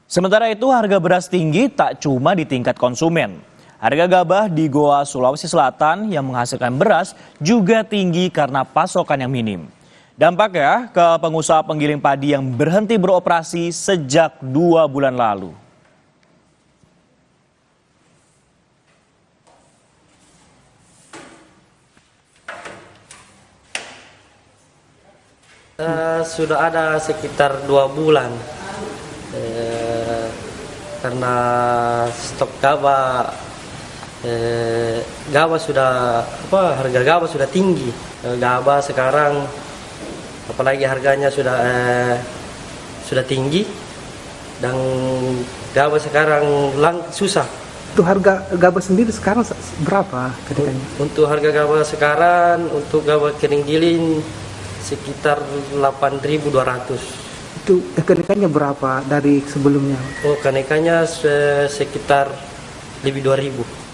Sementara itu harga beras tinggi tak cuma di tingkat konsumen. Harga gabah di Goa, Sulawesi Selatan yang menghasilkan beras juga tinggi karena pasokan yang minim. Dampaknya ke pengusaha penggiling padi yang berhenti beroperasi sejak 2 bulan lalu. Sudah ada sekitar 2 bulan karena stok gabah sudah harga gabah sudah tinggi. Gabah sekarang apalagi harganya sudah tinggi dan gabah sekarang susah. Untuk harga gabah sendiri sekarang berapa kenaikannya? Untuk harga gabah sekarang untuk gabah kering giling sekitar 8.200. Itu kenaikannya berapa dari sebelumnya? Oh, kenaikannya sekitar lebih 2.000.